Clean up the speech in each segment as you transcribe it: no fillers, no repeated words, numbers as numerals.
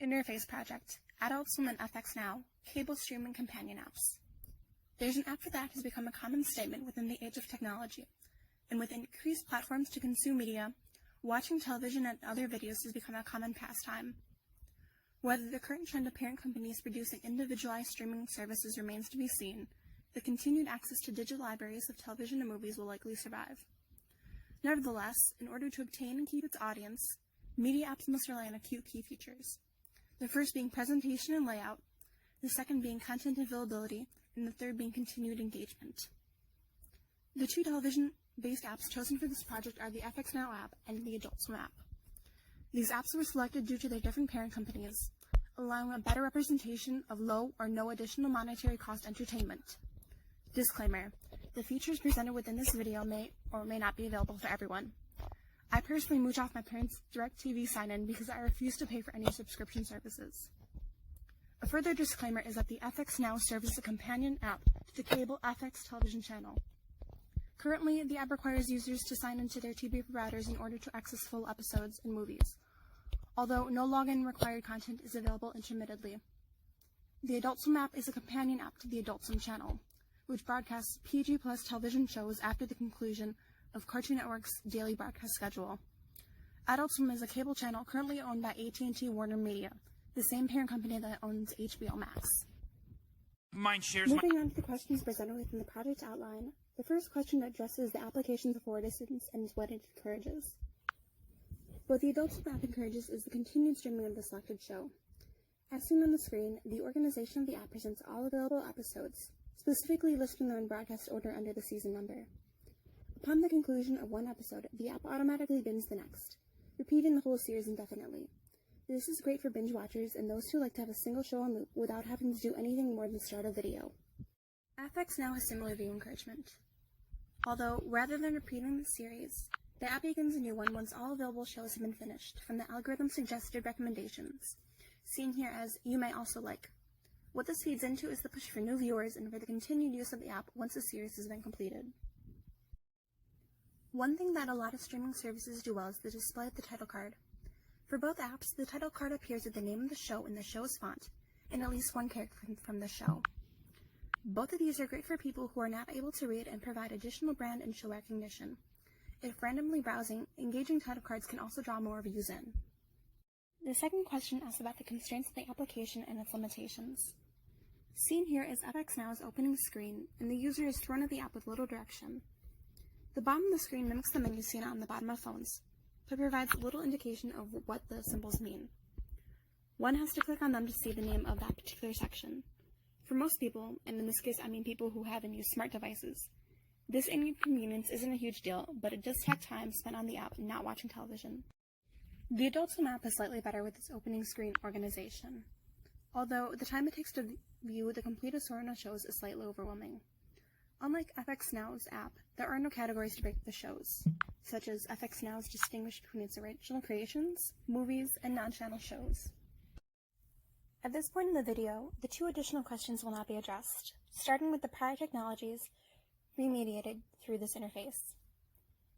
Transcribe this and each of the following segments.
Interface Project, Adult Swim and FXNow, Cable Streaming Companion Apps. There's an app for that has become a common statement within the age of technology, and with increased platforms to consume media, watching television and other videos has become a common pastime. Whether the current trend of parent companies producing individualized streaming services remains to be seen, the continued access to digital libraries of television and movies will likely survive. Nevertheless, in order to obtain and keep its audience, media apps must rely on a few key features. The first being presentation and layout, the second being content availability, and the third being continued engagement. The two television-based apps chosen for this project are the FXNow app and the Adult Swim app. These apps were selected due to their different parent companies, allowing a better representation of low or no additional monetary cost entertainment. Disclaimer: the features presented within this video may or may not be available for everyone. I personally moved off my parents' DirecTV sign-in because I refuse to pay for any subscription services. A further disclaimer is that the FXNow serves as a companion app to the cable FX television channel. Currently, the app requires users to sign into their TV providers in order to access full episodes and movies, although no login required content is available intermittently. The Adult Swim app is a companion app to the Adult Swim channel, which broadcasts PG+ television shows after the conclusion of Cartoon Network's daily broadcast schedule. Adult Swim is a cable channel currently owned by AT&T Warner Media, the same parent company that owns HBO Max. Moving on to the questions presented within the project outline, the first question addresses the application's affordances and what it encourages. What the Adult Swim app encourages is the continued streaming of the selected show. As seen on the screen, the organization of the app presents all available episodes, specifically listing them in broadcast order under the season number. Upon the conclusion of one episode, the app automatically bins the next, repeating the whole series indefinitely. This is great for binge watchers and those who like to have a single show on loop without having to do anything more than start a video. FXNow has similar view encouragement. Although, rather than repeating the series, the app begins a new one once all available shows have been finished, from the algorithm-suggested recommendations, seen here as "you may also like." What this feeds into is the push for new viewers and for the continued use of the app once the series has been completed. One thing that a lot of streaming services do well is the display of the title card. For both apps, the title card appears with the name of the show in the show's font, and at least one character from the show. Both of these are great for people who are not able to read and provide additional brand and show recognition. If randomly browsing, engaging title cards can also draw more views in. The second question asks about the constraints of the application and its limitations. Seen here is FXNow's opening screen, and the user is thrown at the app with little direction. The bottom of the screen mimics the menu seen on the bottom of phones, but provides little indication of what the symbols mean. One has to click on them to see the name of that particular section. For most people, and in this case I mean people who have and use smart devices, this inconvenience isn't a huge deal, but it does take time spent on the app not watching television. The Adult Swim app is slightly better with its opening screen organization, although the time it takes to view the complete assortment of shows is slightly overwhelming. Unlike FXNow's app, there are no categories to break the shows, such as FXNow's distinguish between its original creations, movies, and non-channel shows. At this point in the video, the two additional questions will not be addressed, starting with the prior technologies remediated through this interface.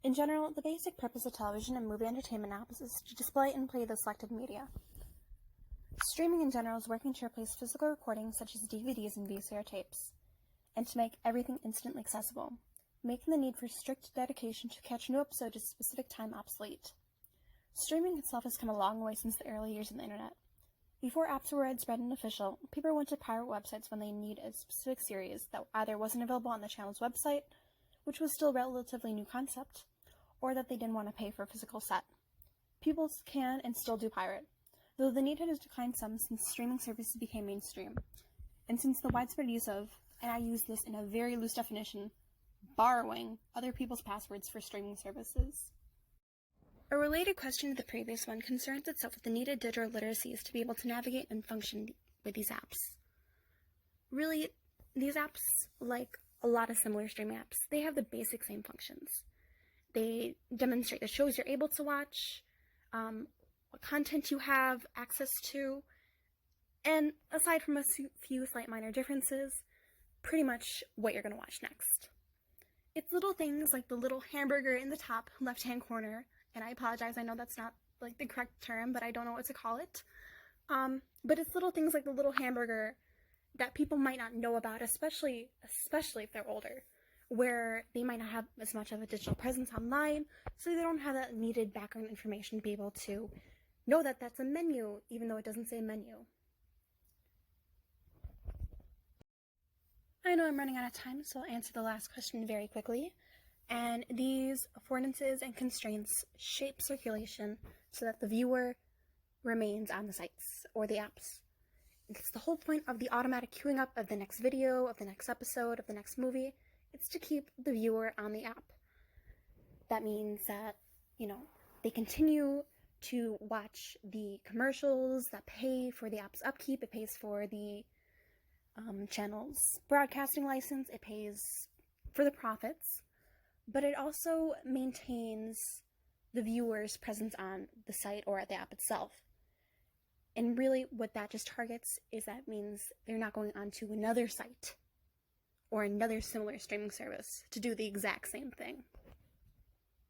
In general, the basic purpose of television and movie entertainment apps is to display and play the selected media. Streaming in general is working to replace physical recordings such as DVDs and VCR tapes, and to make everything instantly accessible, making the need for strict dedication to catch a new episode at a specific time obsolete. Streaming itself has come a long way since the early years of the internet. Before apps were widespread and official, people went to pirate websites when they need a specific series that either wasn't available on the channel's website, which was still a relatively new concept, or that they didn't want to pay for a physical set. People can and still do pirate, though the need has declined some since streaming services became mainstream, and since the widespread use of, and I use this in a very loose definition, borrowing other people's passwords for streaming services. A related question to the previous one concerns itself with the needed digital literacies to be able to navigate and function with these apps. Really, these apps, like a lot of similar streaming apps, they have the basic same functions. They demonstrate the shows you're able to watch, what content you have access to, and aside from a few slight minor differences, pretty much what you're going to watch next. It's little things like the little hamburger in the top left-hand corner, and I apologize, I know that's not like the correct term, but I don't know what to call it. But it's little things like the little hamburger that people might not know about, especially if they're older, where they might not have as much of a digital presence online, so they don't have that needed background information to be able to know that that's a menu, even though it doesn't say menu. I know I'm running out of time, so I'll answer the last question very quickly. And these affordances and constraints shape circulation so that the viewer remains on the sites or the apps. It's the whole point of the automatic queuing up of the next video, of the next episode, of the next movie. It's to keep the viewer on the app. That means that, they continue to watch the commercials that pay for the app's upkeep. It pays for the channel's broadcasting license. It pays for the profits. But it also maintains the viewer's presence on the site or at the app itself. And really what that just targets is that means they're not going onto another site or another similar streaming service to do the exact same thing.